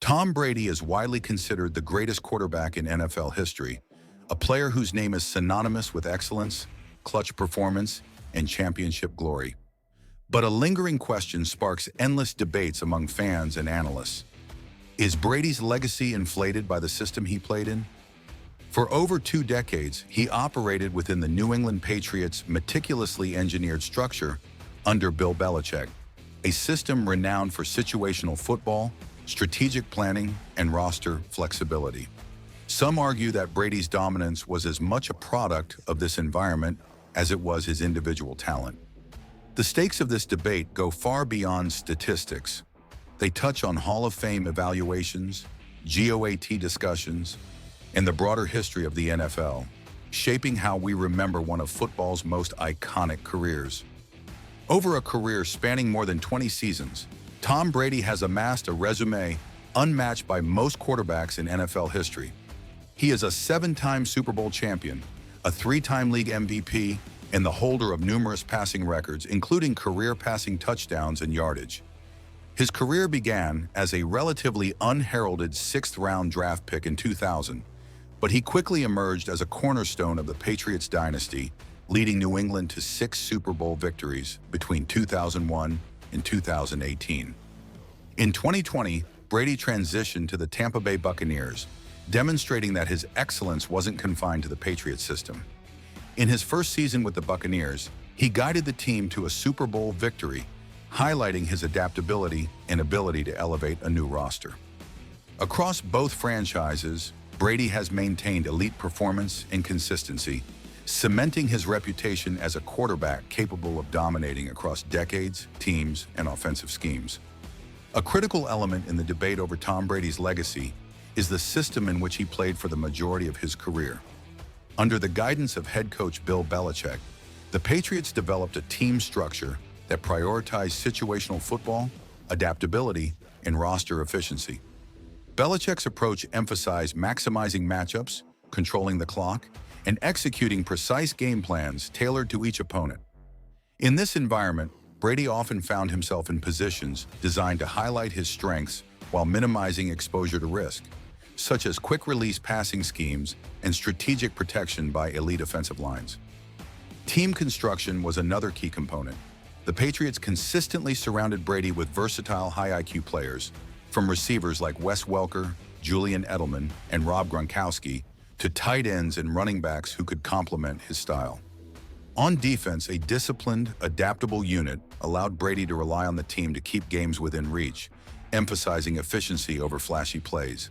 Tom Brady is widely considered the greatest quarterback in NFL history, a player whose name is synonymous with excellence, clutch performance, and championship glory. But a lingering question sparks endless debates among fans and analysts. Is Brady's legacy inflated by the system he played in? For over 2 decades, he operated within the New England Patriots' meticulously engineered structure under Bill Belichick, a system renowned for situational football, strategic planning, and roster flexibility. Some argue that Brady's dominance was as much a product of this environment as it was his individual talent. The stakes of this debate go far beyond statistics. They touch on Hall of Fame evaluations, GOAT discussions, and the broader history of the NFL, shaping how we remember one of football's most iconic careers. Over a career spanning more than 20 seasons, Tom Brady has amassed a resume unmatched by most quarterbacks in NFL history. He is a 7-time Super Bowl champion, a 3-time league MVP, and the holder of numerous passing records, including career passing touchdowns and yardage. His career began as a relatively unheralded 6th-round draft pick in 2000, but he quickly emerged as a cornerstone of the Patriots dynasty, leading New England to 6 Super Bowl victories between 2001 and 2018. In 2020, Brady transitioned to the Tampa Bay Buccaneers, demonstrating that his excellence wasn't confined to the Patriots system. In his first season with the Buccaneers, he guided the team to a Super Bowl victory, highlighting his adaptability and ability to elevate a new roster. Across both franchises, Brady has maintained elite performance and consistency, cementing his reputation as a quarterback capable of dominating across decades, teams, and offensive schemes. A critical element in the debate over Tom Brady's legacy is the system in which he played for the majority of his career. Under the guidance of head coach Bill Belichick, the Patriots developed a team structure that prioritized situational football, adaptability, and roster efficiency. Belichick's approach emphasized maximizing matchups, controlling the clock, and executing precise game plans tailored to each opponent. In this environment, Brady often found himself in positions designed to highlight his strengths while minimizing exposure to risk, such as quick-release passing schemes and strategic protection by elite offensive lines. Team construction was another key component. The Patriots consistently surrounded Brady with versatile high-IQ players, from receivers like Wes Welker, Julian Edelman, and Rob Gronkowski, to tight ends and running backs who could complement his style. On defense, a disciplined, adaptable unit allowed Brady to rely on the team to keep games within reach, emphasizing efficiency over flashy plays.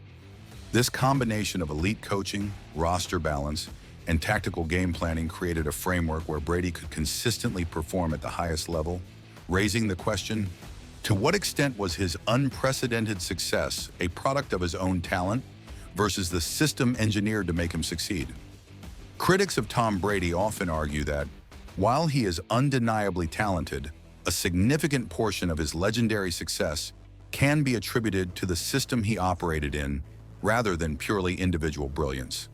This combination of elite coaching, roster balance, and tactical game planning created a framework where Brady could consistently perform at the highest level, raising the question, to what extent was his unprecedented success a product of his own talent versus the system engineered to make him succeed? Critics of Tom Brady often argue that, while he is undeniably talented, a significant portion of his legendary success can be attributed to the system he operated in rather than purely individual brilliance.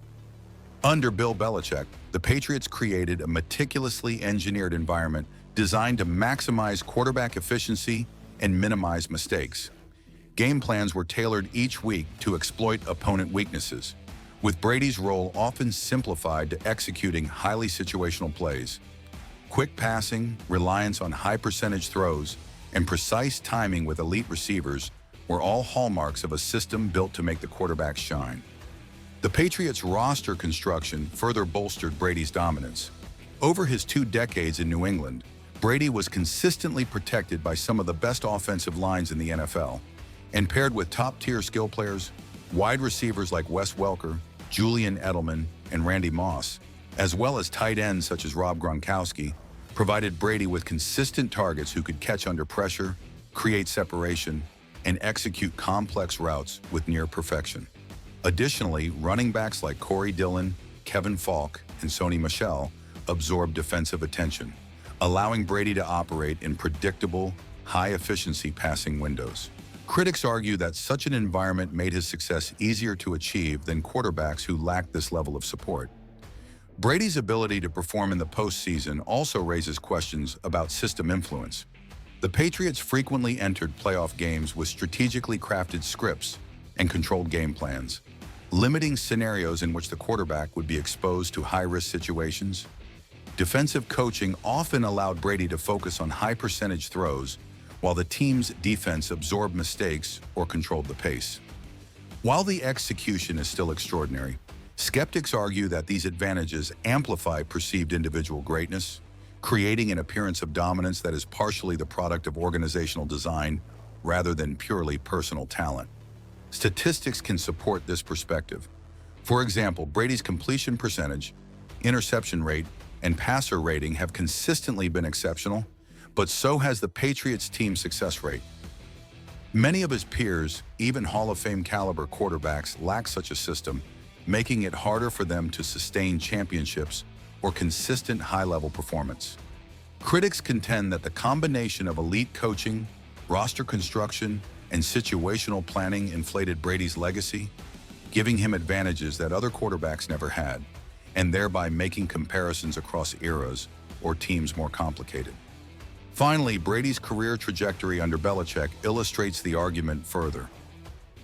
Under Bill Belichick, the Patriots created a meticulously engineered environment designed to maximize quarterback efficiency and minimize mistakes. Game plans were tailored each week to exploit opponent weaknesses, with Brady's role often simplified to executing highly situational plays. Quick passing, reliance on high-percentage throws, and precise timing with elite receivers were all hallmarks of a system built to make the quarterback shine. The Patriots' roster construction further bolstered Brady's dominance. Over his 2 decades in New England, Brady was consistently protected by some of the best offensive lines in the NFL, and paired with top-tier skill players, wide receivers like Wes Welker, Julian Edelman, and Randy Moss, as well as tight ends such as Rob Gronkowski, provided Brady with consistent targets who could catch under pressure, create separation, and execute complex routes with near perfection. Additionally, running backs like Corey Dillon, Kevin Falk, and Sony Michel absorbed defensive attention, allowing Brady to operate in predictable, high-efficiency passing windows. Critics argue that such an environment made his success easier to achieve than quarterbacks who lacked this level of support. Brady's ability to perform in the postseason also raises questions about system influence. The Patriots frequently entered playoff games with strategically crafted scripts, and controlled game plans, limiting scenarios in which the quarterback would be exposed to high-risk situations. Defensive coaching often allowed Brady to focus on high-percentage throws, while the team's defense absorbed mistakes or controlled the pace. While the execution is still extraordinary, skeptics argue that these advantages amplify perceived individual greatness, creating an appearance of dominance that is partially the product of organizational design rather than purely personal talent. Statistics can support this perspective. For example, Brady's completion percentage, interception rate, and passer rating have consistently been exceptional, but so has the Patriots' team success rate. Many of his peers, even Hall of Fame caliber quarterbacks, lack such a system, making it harder for them to sustain championships or consistent high-level performance. Critics contend that the combination of elite coaching, roster construction, and situational planning inflated Brady's legacy, giving him advantages that other quarterbacks never had, and thereby making comparisons across eras or teams more complicated. Finally, Brady's career trajectory under Belichick illustrates the argument further.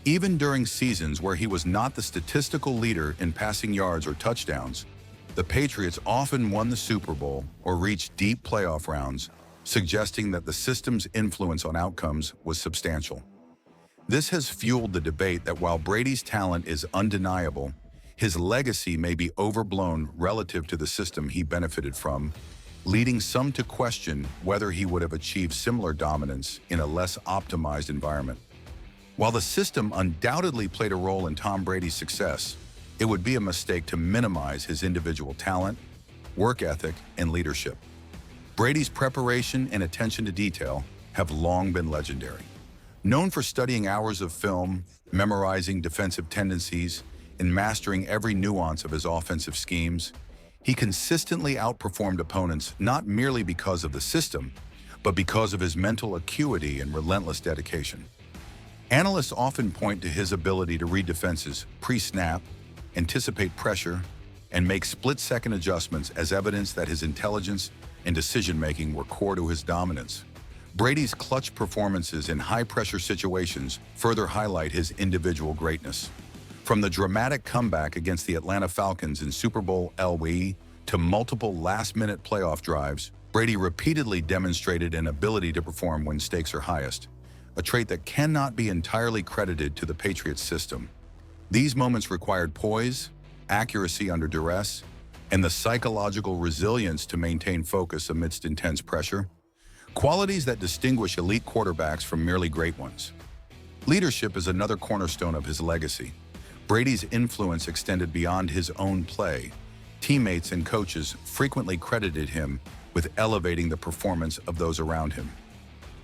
Even during seasons where he was not the statistical leader in passing yards or touchdowns, the Patriots often won the Super Bowl or reached deep playoff rounds, suggesting that the system's influence on outcomes was substantial. This has fueled the debate that while Brady's talent is undeniable, his legacy may be overblown relative to the system he benefited from, leading some to question whether he would have achieved similar dominance in a less optimized environment. While the system undoubtedly played a role in Tom Brady's success, it would be a mistake to minimize his individual talent, work ethic, and leadership. Brady's preparation and attention to detail have long been legendary. Known for studying hours of film, memorizing defensive tendencies, and mastering every nuance of his offensive schemes, he consistently outperformed opponents not merely because of the system, but because of his mental acuity and relentless dedication. Analysts often point to his ability to read defenses pre-snap, anticipate pressure, and make split-second adjustments as evidence that his intelligence and decision-making were core to his dominance. Brady's clutch performances in high-pressure situations further highlight his individual greatness. From the dramatic comeback against the Atlanta Falcons in Super Bowl LV to multiple last-minute playoff drives, Brady repeatedly demonstrated an ability to perform when stakes are highest, a trait that cannot be entirely credited to the Patriots system. These moments required poise, accuracy under duress, and the psychological resilience to maintain focus amidst intense pressure, qualities that distinguish elite quarterbacks from merely great ones. Leadership is another cornerstone of his legacy. Brady's influence extended beyond his own play. Teammates and coaches frequently credited him with elevating the performance of those around him.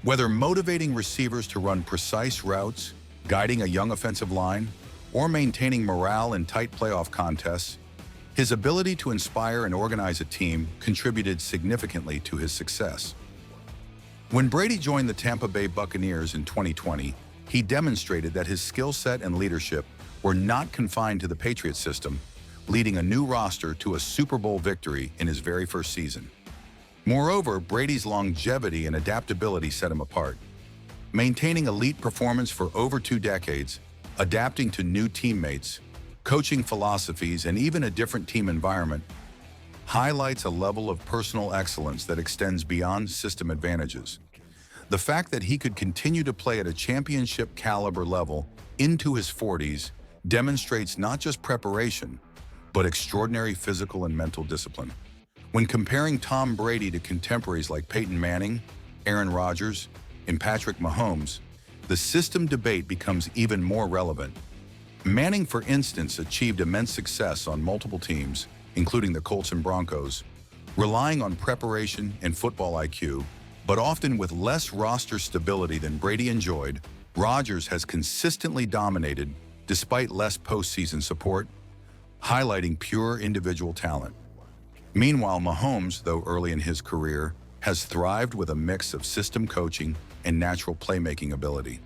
Whether motivating receivers to run precise routes, guiding a young offensive line, or maintaining morale in tight playoff contests, his ability to inspire and organize a team contributed significantly to his success. When Brady joined the Tampa Bay Buccaneers in 2020, he demonstrated that his skill set and leadership were not confined to the Patriots system, leading a new roster to a Super Bowl victory in his very first season. Moreover, Brady's longevity and adaptability set him apart. Maintaining elite performance for over 2 decades, adapting to new teammates, coaching philosophies, and even a different team environment highlights a level of personal excellence that extends beyond system advantages. The fact that he could continue to play at a championship caliber level into his 40s demonstrates not just preparation, but extraordinary physical and mental discipline. When comparing Tom Brady to contemporaries like Peyton Manning, Aaron Rodgers, and Patrick Mahomes, the system debate becomes even more relevant. Manning, for instance, achieved immense success on multiple teams, including the Colts and Broncos, relying on preparation and football IQ, but often with less roster stability than Brady enjoyed. Rodgers has consistently dominated despite less postseason support, highlighting pure individual talent. Meanwhile, Mahomes, though early in his career, has thrived with a mix of system coaching and natural playmaking ability.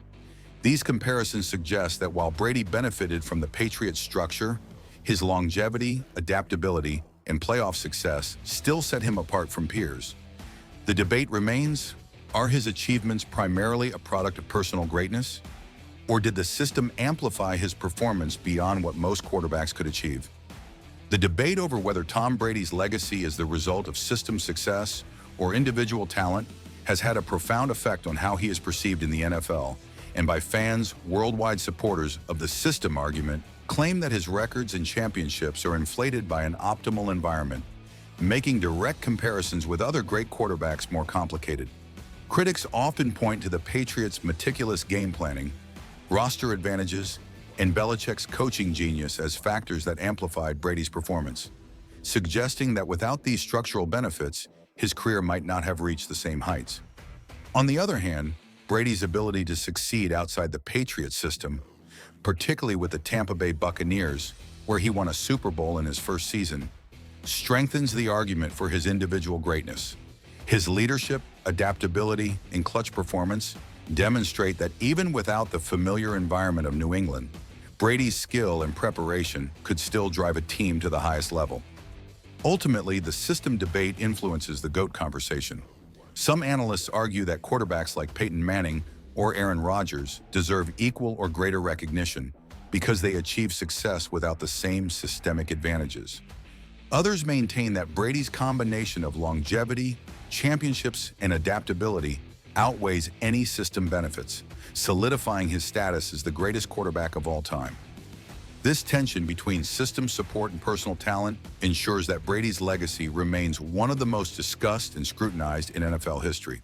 These comparisons suggest that while Brady benefited from the Patriots' structure, his longevity, adaptability, and playoff success still set him apart from peers. The debate remains, are his achievements primarily a product of personal greatness? Or did the system amplify his performance beyond what most quarterbacks could achieve? The debate over whether Tom Brady's legacy is the result of system success or individual talent has had a profound effect on how he is perceived in the NFL, and by fans, worldwide supporters of the system argument claim that his records and championships are inflated by an optimal environment, making direct comparisons with other great quarterbacks more complicated. Critics often point to the Patriots' meticulous game planning, roster advantages, and Belichick's coaching genius as factors that amplified Brady's performance, suggesting that without these structural benefits, his career might not have reached the same heights. On the other hand, Brady's ability to succeed outside the Patriots system, particularly with the Tampa Bay Buccaneers, where he won a Super Bowl in his first season, strengthens the argument for his individual greatness. His leadership, adaptability, and clutch performance demonstrate that even without the familiar environment of New England, Brady's skill and preparation could still drive a team to the highest level. Ultimately, the system debate influences the GOAT conversation. Some analysts argue that quarterbacks like Peyton Manning or Aaron Rodgers deserve equal or greater recognition because they achieve success without the same systemic advantages. Others maintain that Brady's combination of longevity, championships, and adaptability outweighs any system benefits, solidifying his status as the greatest quarterback of all time. This tension between system support and personal talent ensures that Brady's legacy remains one of the most discussed and scrutinized in NFL history.